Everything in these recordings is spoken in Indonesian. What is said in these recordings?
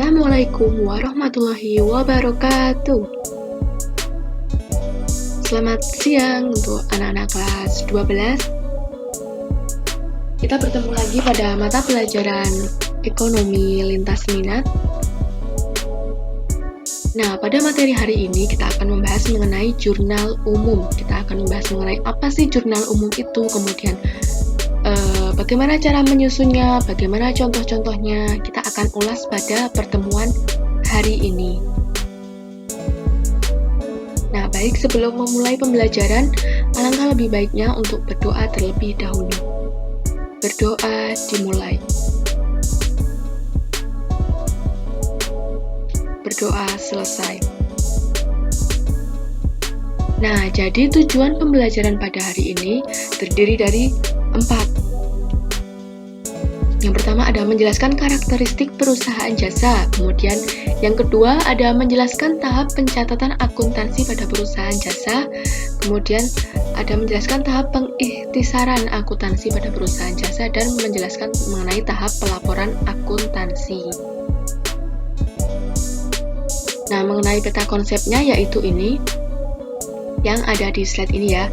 Assalamualaikum warahmatullahi wabarakatuh. Selamat siang untuk anak-anak kelas 12. Kita bertemu lagi pada mata pelajaran Ekonomi Lintas Minat. Nah, pada materi hari ini kita akan membahas mengenai jurnal umum. Kita akan membahas mengenai apa sih jurnal umum itu, kemudian bagaimana cara menyusunnya, bagaimana contoh-contohnya. Kita akan ulas pada pertemuan hari ini. Nah, baik, sebelum memulai pembelajaran, alangkah lebih baiknya untuk berdoa terlebih dahulu. Berdoa dimulai. Berdoa selesai. Nah, jadi tujuan pembelajaran pada hari ini terdiri dari 4. Yang pertama ada menjelaskan karakteristik perusahaan jasa, kemudian yang kedua ada menjelaskan tahap pencatatan akuntansi pada perusahaan jasa, kemudian ada menjelaskan tahap pengikhtisaran akuntansi pada perusahaan jasa, dan menjelaskan mengenai tahap pelaporan akuntansi. Nah, mengenai peta konsepnya yaitu ini, yang ada di slide ini ya.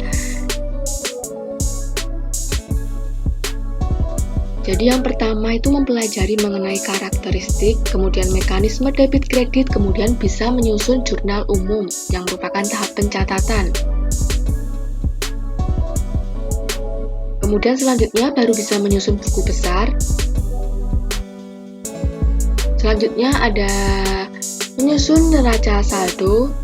Jadi yang pertama itu mempelajari mengenai karakteristik, kemudian mekanisme debit kredit, kemudian bisa menyusun jurnal umum yang merupakan tahap pencatatan. Kemudian selanjutnya baru bisa menyusun buku besar. Selanjutnya ada menyusun neraca saldo.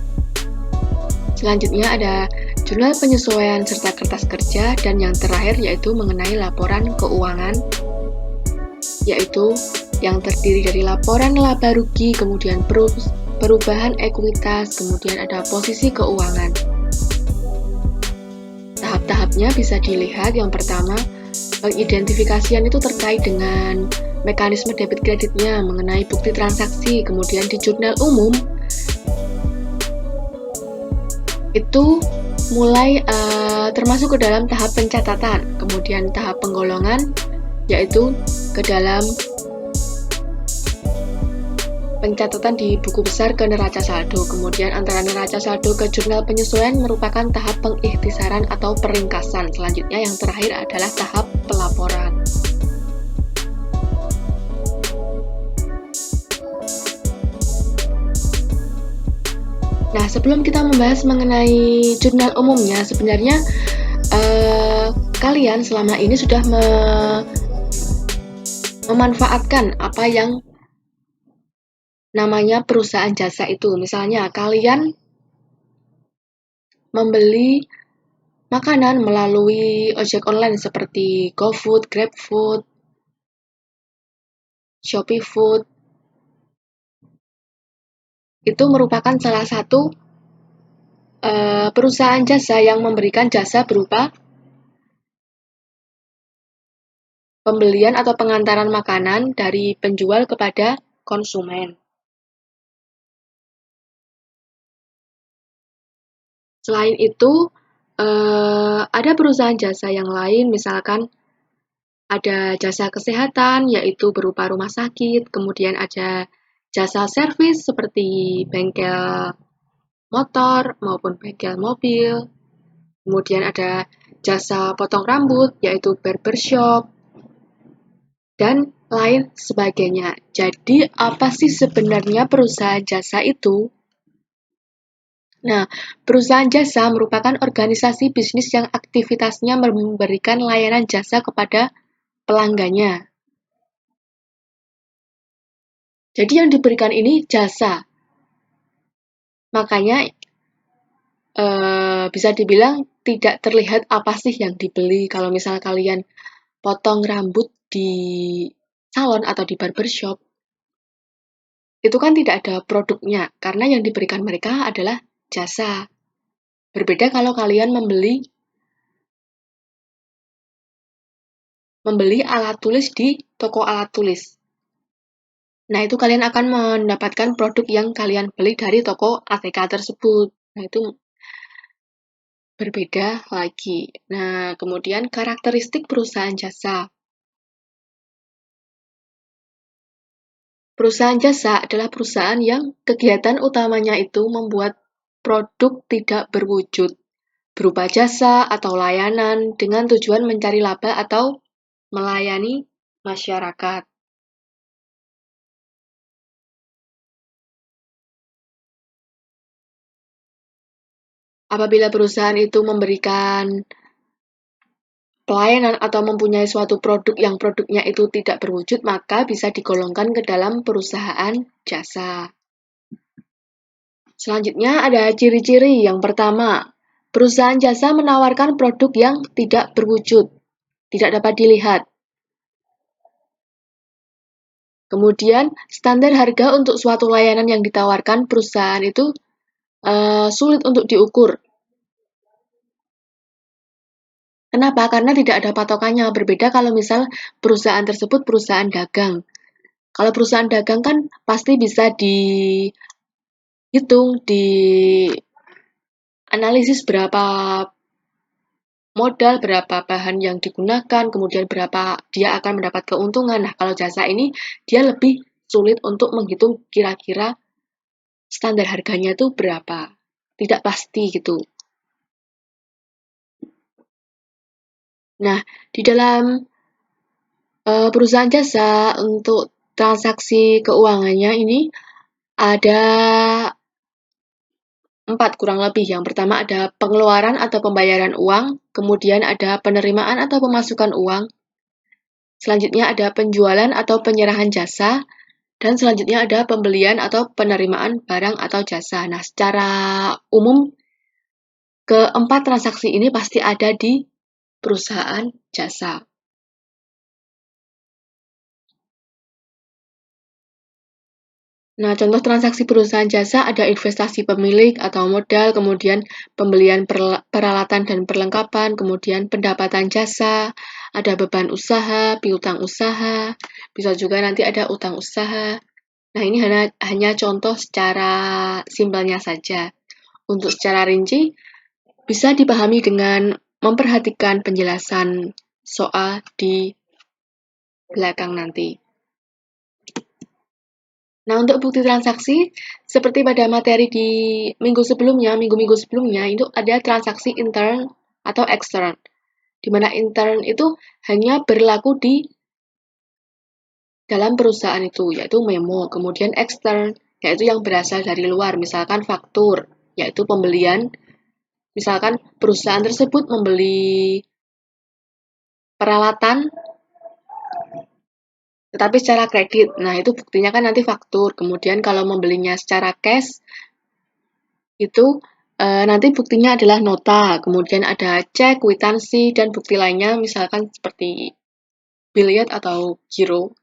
Selanjutnya ada jurnal penyesuaian serta kertas kerja, dan yang terakhir yaitu mengenai laporan keuangan, yaitu yang terdiri dari laporan laba rugi, kemudian perubahan ekuitas, kemudian ada posisi keuangan. Tahap-tahapnya bisa dilihat. Yang pertama, pengidentifikasian itu terkait dengan mekanisme debit kreditnya, mengenai bukti transaksi, kemudian di jurnal umum itu mulai termasuk ke dalam tahap pencatatan, kemudian tahap penggolongan yaitu ke dalam pencatatan di buku besar ke neraca saldo, kemudian antara neraca saldo ke jurnal penyesuaian merupakan tahap pengikhtisaran atau peringkasan. Selanjutnya yang terakhir adalah tahap pelaporan. Nah, sebelum kita membahas mengenai jurnal umumnya, sebenarnya kalian selama ini sudah memanfaatkan apa yang namanya perusahaan jasa itu. Misalnya kalian membeli makanan melalui ojek online seperti GoFood, GrabFood, ShopeeFood. Itu merupakan salah satu perusahaan jasa yang memberikan jasa berupa pembelian atau pengantaran makanan dari penjual kepada konsumen. Selain itu, ada perusahaan jasa yang lain, misalkan ada jasa kesehatan, yaitu berupa rumah sakit, kemudian ada jasa servis seperti bengkel motor maupun bengkel mobil, kemudian ada jasa potong rambut, yaitu barbershop, dan lain sebagainya. Jadi, apa sih sebenarnya perusahaan jasa itu? Nah, perusahaan jasa merupakan organisasi bisnis yang aktivitasnya memberikan layanan jasa kepada pelanggannya. Jadi yang diberikan ini jasa. Makanya bisa dibilang tidak terlihat apa sih yang dibeli. Kalau misal kalian potong rambut di salon atau di barbershop, itu kan tidak ada produknya, karena yang diberikan mereka adalah jasa. Berbeda kalau kalian membeli alat tulis di toko alat tulis. Nah, itu kalian akan mendapatkan produk yang kalian beli dari toko ATK tersebut. Nah, itu berbeda lagi. Nah, kemudian karakteristik perusahaan jasa. Perusahaan jasa adalah perusahaan yang kegiatan utamanya itu membuat produk tidak berwujud, berupa jasa atau layanan dengan tujuan mencari laba atau melayani masyarakat. Apabila perusahaan itu memberikan pelayanan atau mempunyai suatu produk yang produknya itu tidak berwujud, maka bisa digolongkan ke dalam perusahaan jasa. Selanjutnya ada ciri-ciri. Yang pertama, perusahaan jasa menawarkan produk yang tidak berwujud, tidak dapat dilihat. Kemudian, standar harga untuk suatu layanan yang ditawarkan perusahaan itu sulit untuk diukur. Kenapa? Karena tidak ada patokannya. Berbeda kalau misal perusahaan tersebut perusahaan dagang. Kalau perusahaan dagang kan pasti bisa dihitung, dianalisis berapa modal, berapa bahan yang digunakan, kemudian berapa dia akan mendapat keuntungan. Nah, kalau jasa ini dia lebih sulit untuk menghitung kira-kira standar harganya itu berapa. Tidak pasti gitu. Nah, di dalam perusahaan jasa untuk transaksi keuangannya ini ada 4 kurang lebih. Yang pertama ada pengeluaran atau pembayaran uang, kemudian ada penerimaan atau pemasukan uang, selanjutnya ada penjualan atau penyerahan jasa, dan selanjutnya ada pembelian atau penerimaan barang atau jasa. Nah, secara umum keempat transaksi ini pasti ada di perusahaan jasa. Nah, contoh transaksi perusahaan jasa ada investasi pemilik atau modal, kemudian pembelian peralatan dan perlengkapan, kemudian pendapatan jasa, ada beban usaha, piutang usaha, bisa juga nanti ada utang usaha. Nah, ini hanya contoh secara simpelnya saja. Untuk secara rinci, bisa dipahami dengan memperhatikan penjelasan soal di belakang nanti. Nah, untuk bukti transaksi, seperti pada materi di minggu-minggu sebelumnya, itu ada transaksi intern atau extern. Di mana intern itu hanya berlaku di dalam perusahaan itu, yaitu memo. Kemudian extern, yaitu yang berasal dari luar, misalkan faktur, yaitu pembelian. Misalkan perusahaan tersebut membeli peralatan tetapi secara kredit. Nah, itu buktinya kan nanti faktur. Kemudian kalau membelinya secara cash, itu nanti buktinya adalah nota. Kemudian ada cek, kwitansi, dan bukti lainnya misalkan seperti biliet atau giro.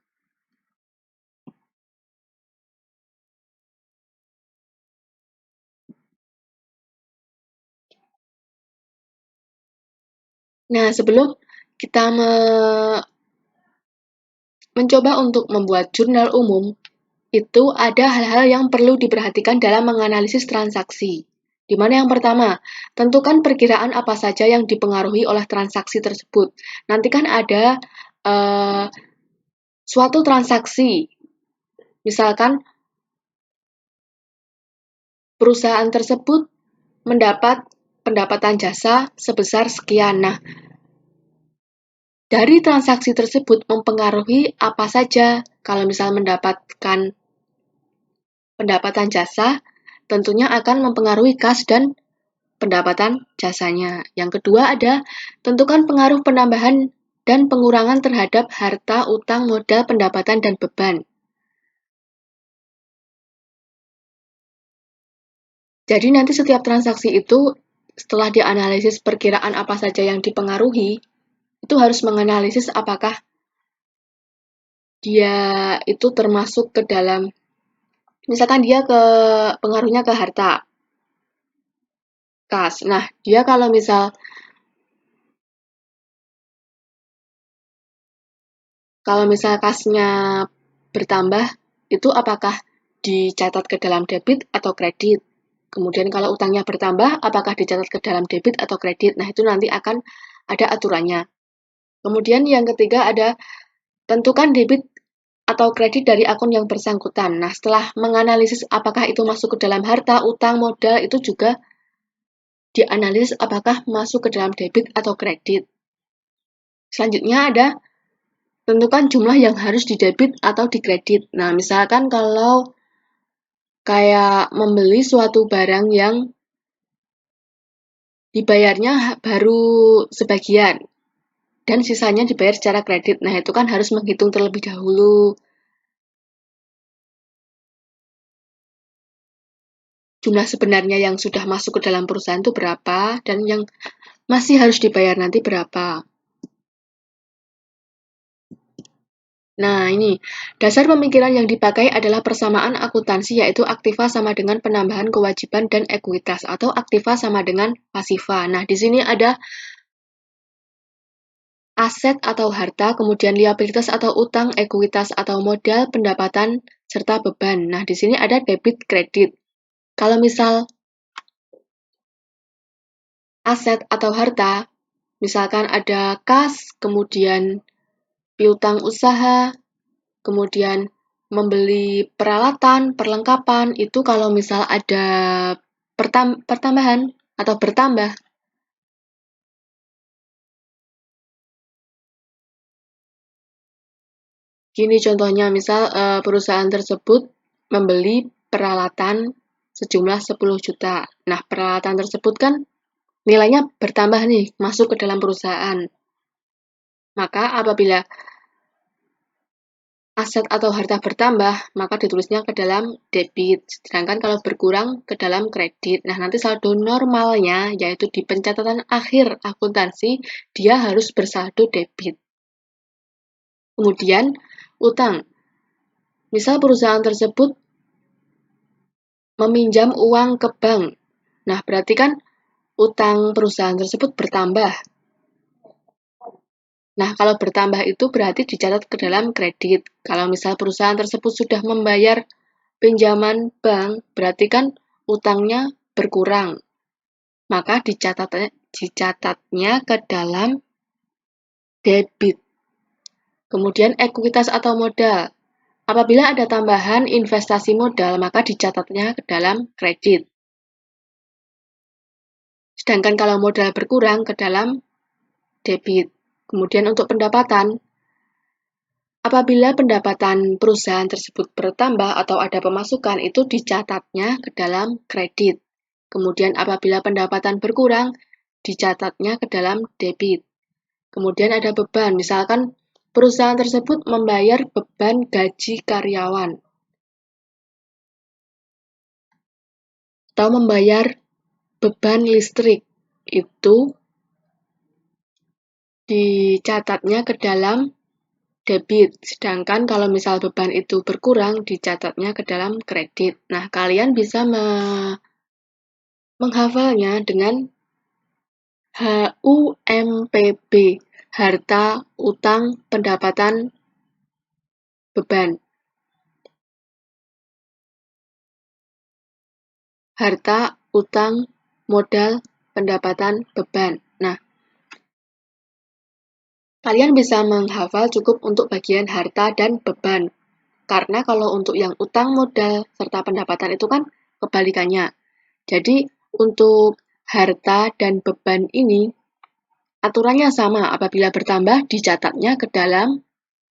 Nah, sebelum kita mencoba untuk membuat jurnal umum, itu ada hal-hal yang perlu diperhatikan dalam menganalisis transaksi. Di mana yang pertama, tentukan perkiraan apa saja yang dipengaruhi oleh transaksi tersebut. Nanti kan ada suatu transaksi, misalkan perusahaan tersebut mendapat pendapatan jasa sebesar sekian. Nah, dari transaksi tersebut mempengaruhi apa saja. Kalau misal mendapatkan pendapatan jasa, tentunya akan mempengaruhi kas dan pendapatan jasanya. Yang kedua ada tentukan pengaruh penambahan dan pengurangan terhadap harta, utang, modal, pendapatan, dan beban. Jadi nanti setiap transaksi itu setelah dianalisis perkiraan apa saja yang dipengaruhi, itu harus menganalisis apakah dia itu termasuk ke dalam, misalkan dia pengaruhnya ke harta, kas. Nah, dia kalau misal kasnya bertambah, itu apakah dicatat ke dalam debit atau kredit? Kemudian kalau utangnya bertambah, apakah dicatat ke dalam debit atau kredit? Nah, itu nanti akan ada aturannya. Kemudian yang ketiga ada tentukan debit atau kredit dari akun yang bersangkutan. Nah, setelah menganalisis apakah itu masuk ke dalam harta, utang, modal, itu juga dianalisis apakah masuk ke dalam debit atau kredit. Selanjutnya ada tentukan jumlah yang harus didebit atau dikredit. Nah, misalkan kalau kayak membeli suatu barang yang dibayarnya baru sebagian dan sisanya dibayar secara kredit. Nah, itu kan harus menghitung terlebih dahulu jumlah sebenarnya yang sudah masuk ke dalam perusahaan itu berapa dan yang masih harus dibayar nanti berapa. Nah, ini dasar pemikiran yang dipakai adalah persamaan akuntansi, yaitu aktiva sama dengan penambahan kewajiban dan ekuitas, atau aktiva sama dengan pasiva. Nah, di sini ada aset atau harta, kemudian liabilitas atau utang, ekuitas atau modal, pendapatan, serta beban. Nah, di sini ada debit kredit. Kalau misal aset atau harta, misalkan ada kas, kemudian piutang usaha, kemudian membeli peralatan, perlengkapan, itu kalau misal ada pertambahan atau bertambah. Gini contohnya, misal perusahaan tersebut membeli peralatan sejumlah 10 juta. Nah, peralatan tersebut kan nilainya bertambah nih, masuk ke dalam perusahaan. Maka apabila aset atau harta bertambah, maka ditulisnya ke dalam debit. Sedangkan kalau berkurang ke dalam kredit. Nah, nanti saldo normalnya, yaitu di pencatatan akhir akuntansi, dia harus bersaldo debit. Kemudian, utang. Misal perusahaan tersebut meminjam uang ke bank. Nah, berarti kan utang perusahaan tersebut bertambah. Nah, kalau bertambah itu berarti dicatat ke dalam kredit. Kalau misal perusahaan tersebut sudah membayar pinjaman bank, berarti kan utangnya berkurang. Maka dicatatnya ke dalam debit. Kemudian ekuitas atau modal. Apabila ada tambahan investasi modal, maka dicatatnya ke dalam kredit. Sedangkan kalau modal berkurang ke dalam debit. Kemudian untuk pendapatan, apabila pendapatan perusahaan tersebut bertambah atau ada pemasukan, itu dicatatnya ke dalam kredit. Kemudian apabila pendapatan berkurang, dicatatnya ke dalam debit. Kemudian ada beban, misalkan perusahaan tersebut membayar beban gaji karyawan atau membayar beban listrik, itu dicatatnya ke dalam debit. Sedangkan kalau misal beban itu berkurang, dicatatnya ke dalam kredit. Nah, kalian bisa menghafalnya dengan HUMPB, harta, utang, pendapatan, beban. Harta, utang, modal, pendapatan, beban. Nah, kalian bisa menghafal cukup untuk bagian harta dan beban. Karena kalau untuk yang utang, modal, serta pendapatan itu kan kebalikannya. Jadi, untuk harta dan beban ini, aturannya sama. Apabila bertambah, dicatatnya ke dalam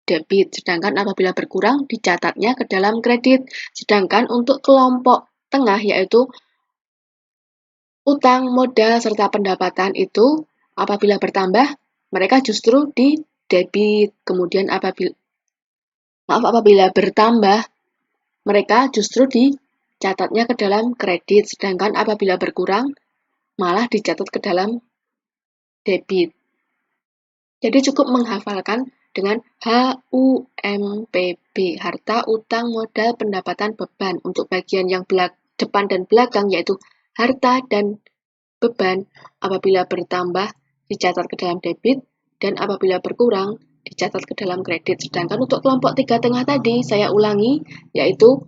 debit. Sedangkan apabila berkurang, dicatatnya ke dalam kredit. Sedangkan untuk kelompok tengah, yaitu utang, modal, serta pendapatan itu, apabila bertambah, mereka justru di debit. Kemudian apabila bertambah, mereka justru dicatatnya ke dalam kredit. Sedangkan apabila berkurang, malah dicatat ke dalam debit. Jadi cukup menghafalkan dengan HUMPB, harta, utang, modal, pendapatan, beban. Untuk bagian yang depan dan belakang, yaitu harta dan beban, apabila bertambah dicatat ke dalam debit, dan apabila berkurang dicatat ke dalam kredit. Sedangkan untuk kelompok tiga tengah tadi, saya ulangi, yaitu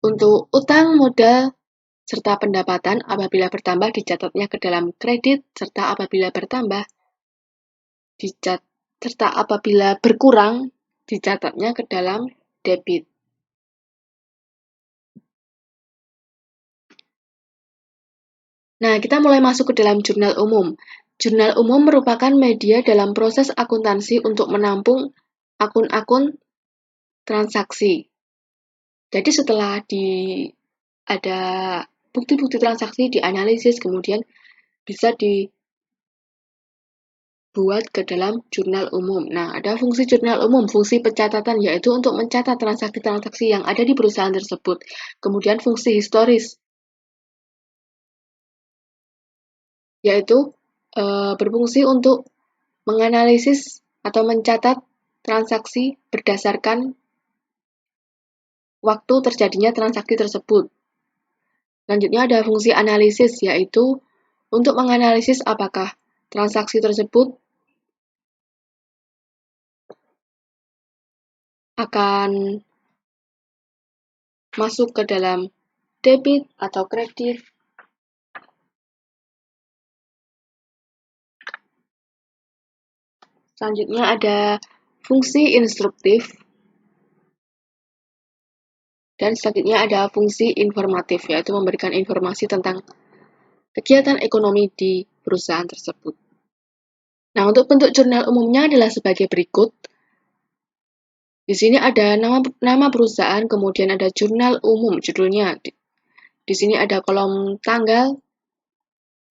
untuk utang, modal, serta pendapatan, apabila bertambah dicatatnya ke dalam kredit, serta apabila berkurang dicatatnya ke dalam debit. Nah, kita mulai masuk ke dalam jurnal umum. Jurnal umum merupakan media dalam proses akuntansi untuk menampung akun-akun transaksi. Jadi setelah ada bukti-bukti transaksi dianalisis, kemudian bisa dibuat ke dalam jurnal umum. Nah, ada fungsi jurnal umum, fungsi pencatatan, yaitu untuk mencatat transaksi-transaksi yang ada di perusahaan tersebut. Kemudian fungsi historis, yaitu berfungsi untuk menganalisis atau mencatat transaksi berdasarkan waktu terjadinya transaksi tersebut. Selanjutnya ada fungsi analisis, yaitu untuk menganalisis apakah transaksi tersebut akan masuk ke dalam debit atau kredit. Selanjutnya ada fungsi instruktif, dan selanjutnya ada fungsi informatif, yaitu memberikan informasi tentang kegiatan ekonomi di perusahaan tersebut. Nah, untuk bentuk jurnal umumnya adalah sebagai berikut. Di sini ada nama perusahaan, kemudian ada jurnal umum, judulnya. Di sini ada kolom tanggal.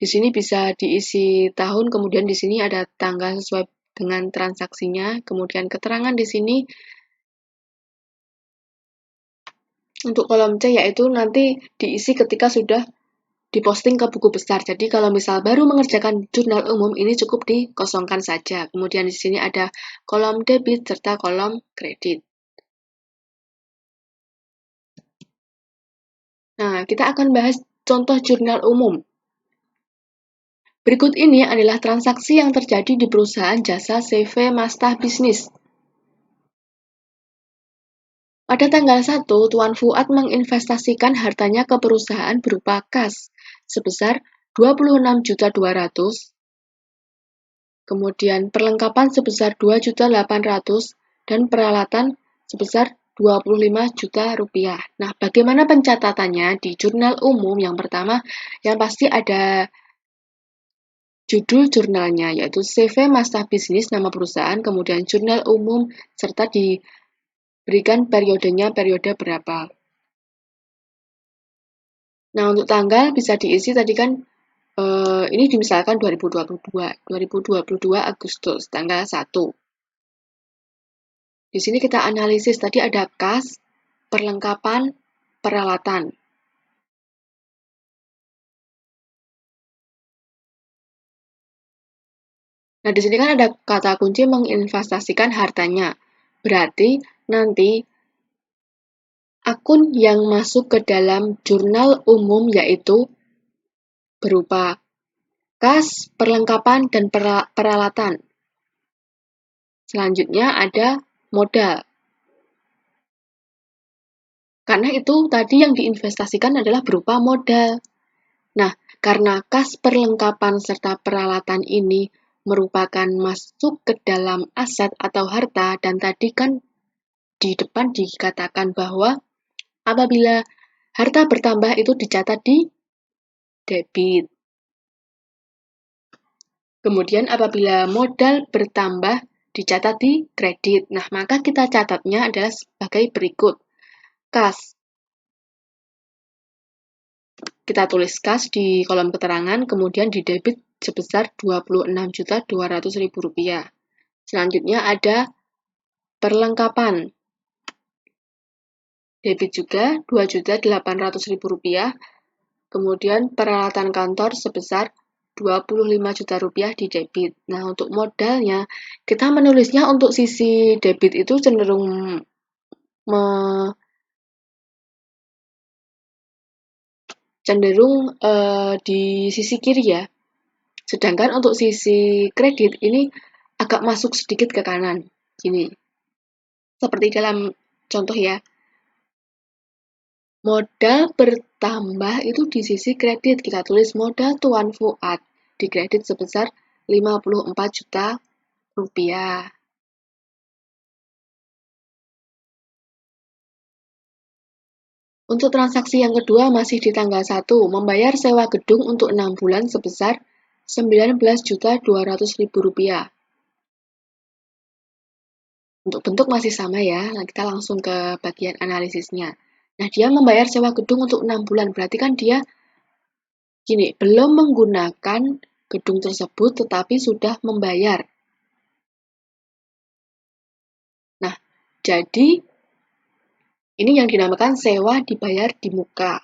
Di sini bisa diisi tahun, kemudian di sini ada tanggal sesuai dengan transaksinya. Kemudian keterangan di sini untuk kolom C, yaitu nanti diisi ketika sudah diposting ke buku besar. Jadi kalau misal baru mengerjakan jurnal umum, ini cukup dikosongkan saja. Kemudian di sini ada kolom debit serta kolom kredit. Nah, kita akan bahas contoh jurnal umum. Berikut ini adalah transaksi yang terjadi di perusahaan jasa CV Mastah Bisnis. Pada tanggal 1, Tuan Fuad menginvestasikan hartanya ke perusahaan berupa kas sebesar 26.200.000, kemudian perlengkapan sebesar 2.800.000 dan peralatan sebesar 25 juta rupiah. Nah, bagaimana pencatatannya di jurnal umum? Yang pertama, yang pasti ada judul jurnalnya, yaitu CV Mastah Bisnis, nama perusahaan, kemudian jurnal umum, serta diberikan periodenya, periode berapa. Nah, untuk tanggal bisa diisi tadi kan, ini misalkan 2022 Agustus, tanggal 1. Di sini kita analisis, tadi ada kas, perlengkapan, peralatan. Nah, di sini kan ada kata kunci menginvestasikan hartanya. Berarti nanti akun yang masuk ke dalam jurnal umum yaitu berupa kas, perlengkapan, dan peralatan. Selanjutnya ada modal. Karena itu tadi yang diinvestasikan adalah berupa modal. Nah, karena kas, perlengkapan, serta peralatan ini merupakan masuk ke dalam aset atau harta, dan tadi kan di depan dikatakan bahwa apabila harta bertambah itu dicatat di debit. Kemudian apabila modal bertambah dicatat di kredit. Nah, maka kita catatnya adalah sebagai berikut. Kas. Kita tulis kas di kolom keterangan, kemudian di debit sebesar Rp26.200.000. Selanjutnya ada perlengkapan. Debit juga Rp2.800.000. Kemudian peralatan kantor sebesar Rp25 juta di debit. Nah, untuk modalnya, kita menulisnya untuk sisi debit itu cenderung di sisi kiri ya. Sedangkan untuk sisi kredit ini agak masuk sedikit ke kanan. Gini. Seperti dalam contoh ya. Modal bertambah itu di sisi kredit. Kita tulis modal Tuan Fuad di kredit sebesar Rp54 juta. Untuk transaksi yang kedua masih di tanggal 1, membayar sewa gedung untuk 6 bulan sebesar Rp19.200.000. Untuk bentuk masih sama ya, nah kita langsung ke bagian analisisnya. Nah, dia membayar sewa gedung untuk 6 bulan, berarti kan dia gini, belum menggunakan gedung tersebut tetapi sudah membayar. Nah, jadi ini yang dinamakan sewa dibayar di muka.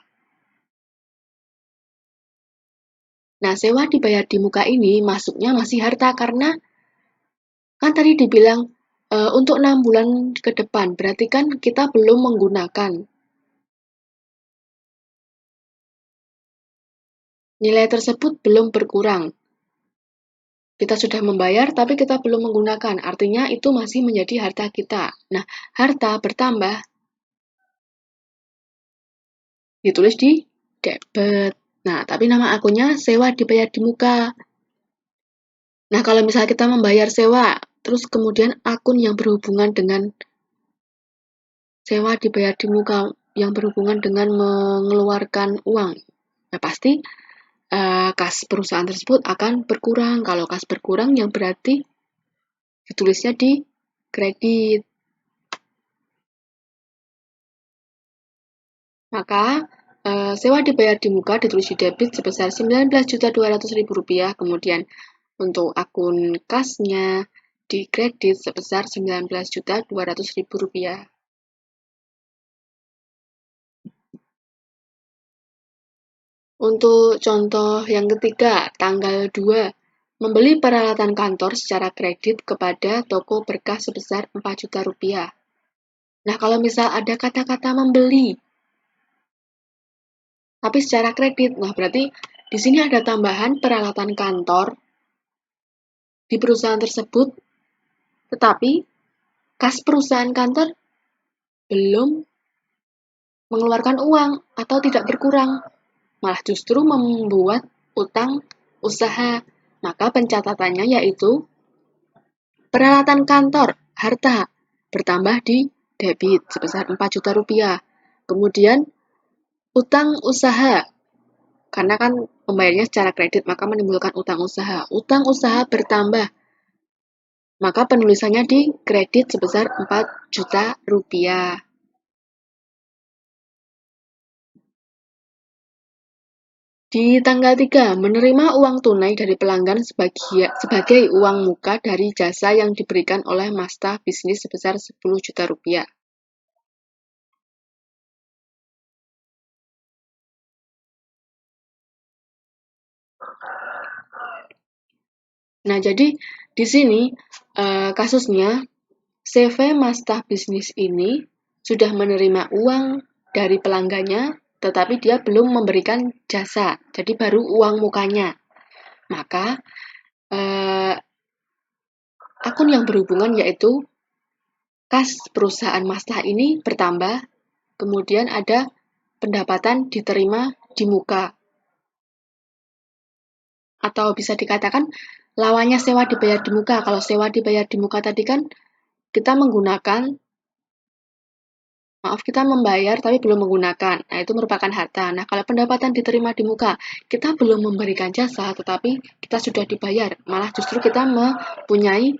Nah, sewa dibayar di muka ini masuknya masih harta karena kan tadi dibilang untuk 6 bulan ke depan, berarti kan kita belum menggunakan. Nilai tersebut belum berkurang. Kita sudah membayar, tapi kita belum menggunakan. Artinya itu masih menjadi harta kita. Nah, harta bertambah ditulis di debit. Nah, tapi nama akunnya sewa dibayar di muka. Nah, kalau misalnya kita membayar sewa, terus kemudian akun yang berhubungan dengan sewa dibayar di muka yang berhubungan dengan mengeluarkan uang, ya pasti kas perusahaan tersebut akan berkurang. Kalau kas berkurang, yang berarti ditulisnya di kredit. Maka sewa dibayar di muka ditulis di debit sebesar Rp19.200.000. Kemudian untuk akun kasnya di kredit sebesar Rp19.200.000. Untuk contoh yang ketiga, tanggal 2, membeli peralatan kantor secara kredit kepada toko berkah sebesar Rp4.000.000. Nah, kalau misal ada kata-kata membeli, tapi secara kredit, nah berarti di sini ada tambahan peralatan kantor di perusahaan tersebut, tetapi kas perusahaan kantor belum mengeluarkan uang atau tidak berkurang, malah justru membuat utang usaha. Maka pencatatannya yaitu peralatan kantor, harta, bertambah di debit sebesar Rp4.000.000. Kemudian utang usaha, karena kan pembayarnya secara kredit, maka menimbulkan utang usaha. Utang usaha bertambah, maka penulisannya di kredit sebesar Rp4.000.000. Di tanggal 3, menerima uang tunai dari pelanggan sebagai uang muka dari jasa yang diberikan oleh Masta Bisnis sebesar Rp10.000.000. Nah, jadi di sini kasusnya CV Masta Bisnis ini sudah menerima uang dari pelanggannya, tetapi dia belum memberikan jasa, jadi baru uang mukanya. Maka akun yang berhubungan yaitu kas perusahaan Masta ini bertambah, kemudian ada pendapatan diterima di muka. Atau bisa dikatakan lawannya sewa dibayar di muka. Kalau sewa dibayar di muka tadi kan kita membayar tapi belum menggunakan. Nah, itu merupakan harta. Nah, kalau pendapatan diterima di muka, kita belum memberikan jasa, tetapi kita sudah dibayar. Malah justru kita mempunyai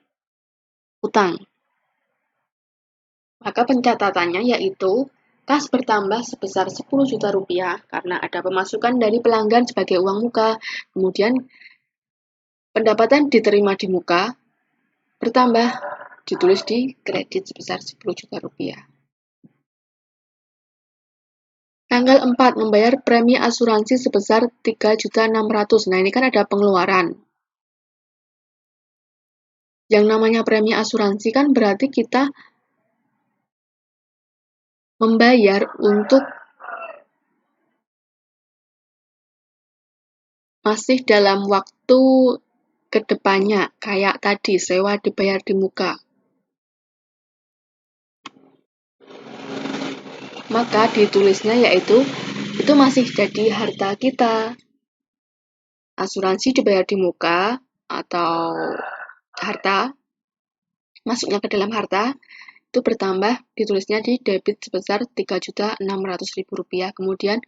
utang. Maka pencatatannya yaitu kas bertambah sebesar Rp10.000.000 karena ada pemasukan dari pelanggan sebagai uang muka. Kemudian pendapatan diterima di muka bertambah, ditulis di kredit sebesar Rp10.000.000. Tanggal 4, membayar premi asuransi sebesar Rp3.600.000. Nah, ini kan ada pengeluaran. Yang namanya premi asuransi kan berarti kita membayar untuk masih dalam waktu kedepannya, kayak tadi sewa dibayar di muka. Maka ditulisnya yaitu itu masih jadi harta kita. Asuransi dibayar di muka atau harta, masuknya ke dalam harta, itu bertambah ditulisnya di debit sebesar Rp3.600.000. Kemudian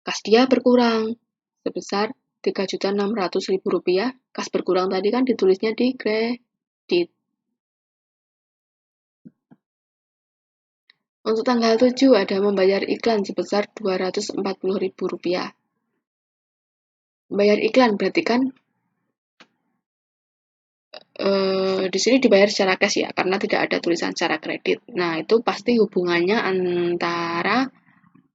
kas dia berkurang sebesar Rp3.600.000. Kas berkurang tadi kan ditulisnya di kredit. Untuk tanggal 7 ada membayar iklan sebesar Rp240.000. Bayar iklan berarti kan di sini dibayar secara cash ya, karena tidak ada tulisan secara kredit. Nah, itu pasti hubungannya antara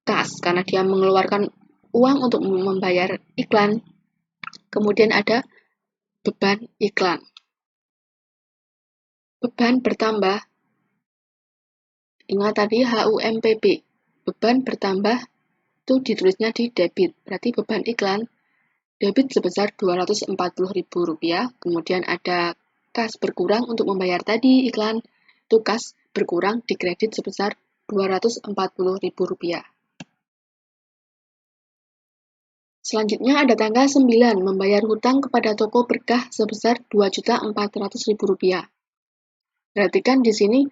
kas, karena dia mengeluarkan uang untuk membayar iklan. Kemudian ada beban iklan. Beban bertambah. Ingat tadi HUMPB. Beban bertambah itu ditulisnya di debit. Berarti beban iklan debit sebesar Rp240.000. Kemudian ada kas berkurang untuk membayar tadi iklan. Itu kas berkurang di kredit sebesar Rp240.000. Selanjutnya ada tanggal 9, membayar hutang kepada toko berkah sebesar Rp2.400.000. Berarti kan di sini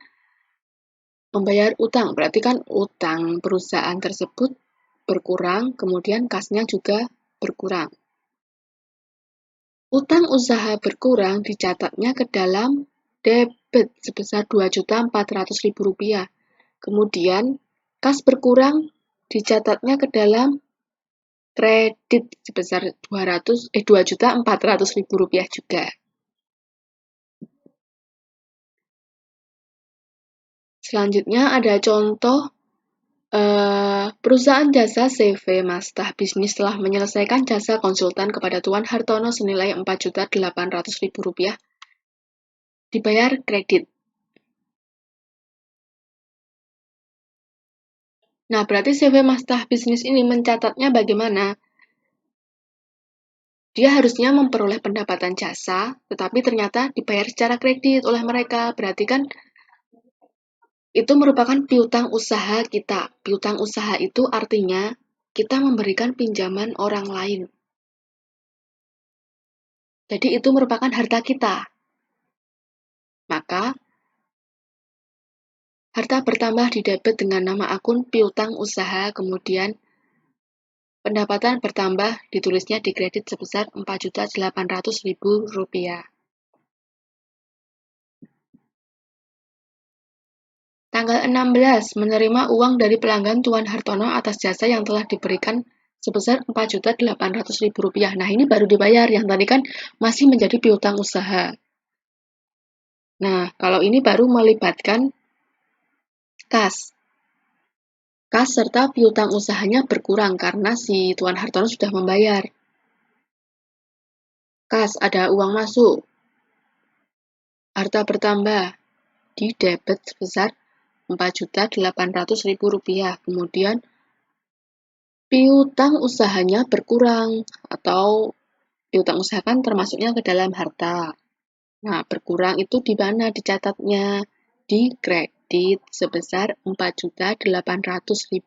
membayar utang, berarti kan utang perusahaan tersebut berkurang, kemudian kasnya juga berkurang. Utang usaha berkurang dicatatnya ke dalam debit sebesar Rp2.400.000. Kemudian kas berkurang dicatatnya ke dalam kredit sebesar Rp2.400.000 juga. Selanjutnya ada contoh perusahaan jasa CV Mastah Bisnis telah menyelesaikan jasa konsultan kepada Tuan Hartono senilai Rp4.800.000 dibayar kredit. Nah, berarti CV Mastah Bisnis ini mencatatnya bagaimana? Dia harusnya memperoleh pendapatan jasa, tetapi ternyata dibayar secara kredit oleh mereka. Berarti kan itu merupakan piutang usaha kita. Piutang usaha itu artinya kita memberikan pinjaman orang lain. Jadi itu merupakan harta kita. Maka harta bertambah di debit dengan nama akun piutang usaha, kemudian pendapatan bertambah ditulisnya di kredit sebesar Rp4.800.000. Tanggal 16, menerima uang dari pelanggan Tuan Hartono atas jasa yang telah diberikan sebesar Rp4.800.000. Nah, ini baru dibayar, yang tadi kan masih menjadi piutang usaha. Nah, kalau ini baru melibatkan kas. Kas serta piutang usahanya berkurang karena si Tuan Hartono sudah membayar. Kas, ada uang masuk. Harta bertambah di debit sebesar Rp4.800.000. Kemudian piutang usahanya berkurang, atau piutang usaha kan termasuknya ke dalam harta. Nah, berkurang itu di mana dicatatnya? Di kredit sebesar Rp4.800.000.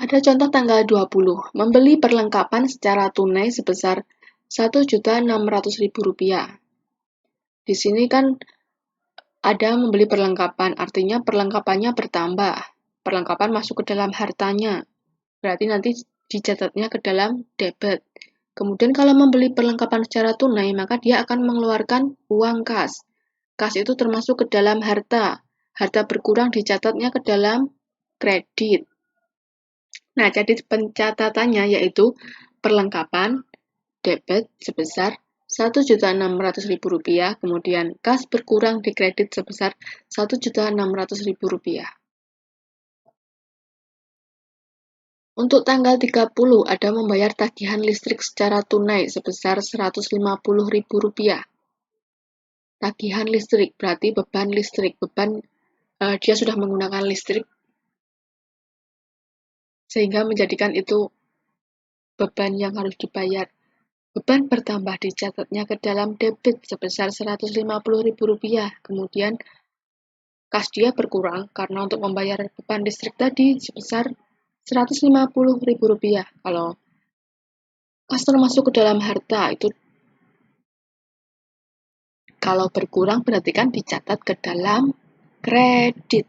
Ada contoh tanggal 20, membeli perlengkapan secara tunai sebesar Rp1.600.000. Di sini kan ada membeli perlengkapan, artinya perlengkapannya bertambah. Perlengkapan masuk ke dalam hartanya, berarti nanti dicatatnya ke dalam debit. Kemudian kalau membeli perlengkapan secara tunai, maka dia akan mengeluarkan uang kas. Kas itu termasuk ke dalam harta. Harta berkurang dicatatnya ke dalam kredit. Nah, jadi pencatatannya yaitu perlengkapan debit sebesar Rp1.600.000, kemudian kas berkurang di kredit sebesar Rp1.600.000. Untuk tanggal 30 ada membayar tagihan listrik secara tunai sebesar Rp150.000. Tagihan listrik berarti beban listrik, dia sudah menggunakan listrik sehingga menjadikan itu beban yang harus dibayar. Beban bertambah dicatatnya ke dalam debit sebesar Rp150.000. Kemudian kas dia berkurang karena untuk membayar beban listrik tadi sebesar Rp150.000. Kalau Kas termasuk ke dalam harta, itu kalau berkurang berarti kan dicatat ke dalam kredit.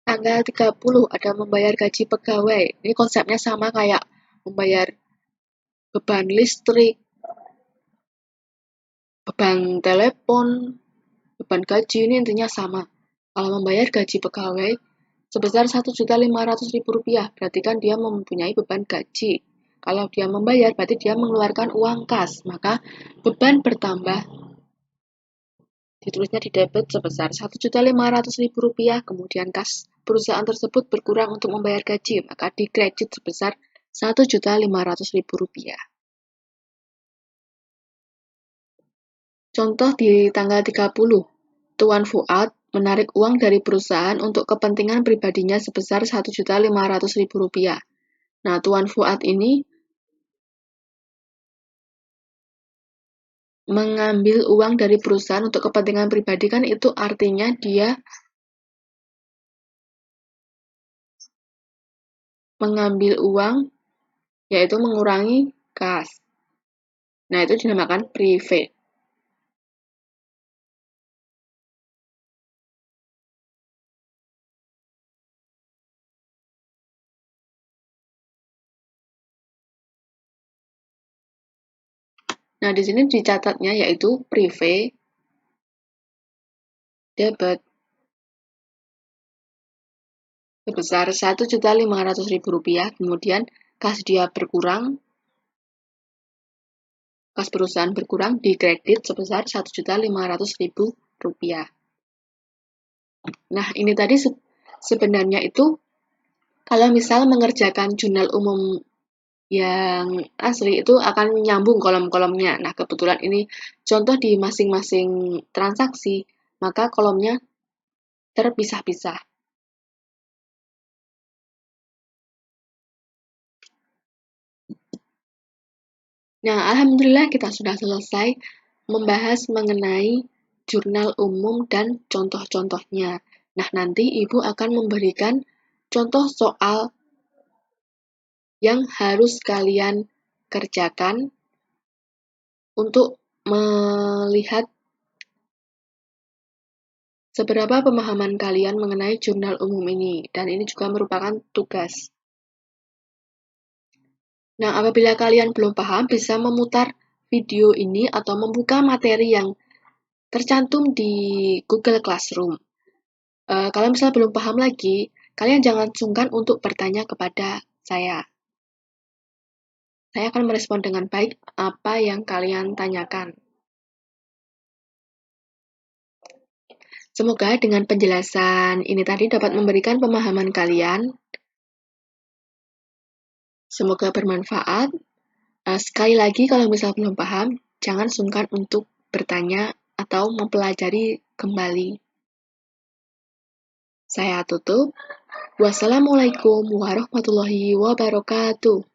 Tanggal 30 ada membayar gaji pegawai. Ini konsepnya sama kayak membayar beban listrik, beban telepon, beban gaji, ini intinya sama. Kalau membayar gaji pegawai sebesar Rp1.500.000, berarti kan dia mempunyai beban gaji. Kalau dia membayar, berarti dia mengeluarkan uang kas, maka beban bertambah. Ditulisnya di debit sebesar Rp1.500.000, kemudian kas perusahaan tersebut berkurang untuk membayar gaji, maka di kredit sebesar Rp1.500.000. Contoh di tanggal 30, Tuan Fuad menarik uang dari perusahaan untuk kepentingan pribadinya sebesar Rp1.500.000. Nah, Tuan Fuad ini mengambil uang dari perusahaan untuk kepentingan pribadi, kan itu artinya dia mengambil uang, yaitu mengurangi kas. Nah, itu dinamakan private. Nah, di sini dicatatnya yaitu privé debit sebesar Rp1.500.000, kemudian kas dia berkurang, kas perusahaan berkurang di kredit sebesar Rp1.500.000. Nah, ini tadi sebenarnya itu kalau misal mengerjakan jurnal umum yang asli itu akan nyambung kolom-kolomnya. Nah, kebetulan ini contoh di masing-masing transaksi, maka kolomnya terpisah-pisah. Nah, alhamdulillah kita sudah selesai membahas mengenai jurnal umum dan contoh-contohnya. Nah, nanti Ibu akan memberikan contoh soal yang harus kalian kerjakan untuk melihat seberapa pemahaman kalian mengenai jurnal umum ini, dan ini juga merupakan tugas. Nah, apabila kalian belum paham, bisa memutar video ini atau membuka materi yang tercantum di Google Classroom. Kalau misalnya belum paham lagi, kalian jangan sungkan untuk bertanya kepada saya. Saya akan merespon dengan baik apa yang kalian tanyakan. Semoga dengan penjelasan ini tadi dapat memberikan pemahaman kalian. Semoga bermanfaat. Sekali lagi, kalau misal belum paham, jangan sungkan untuk bertanya atau mempelajari kembali. Saya tutup. Wassalamualaikum warahmatullahi wabarakatuh.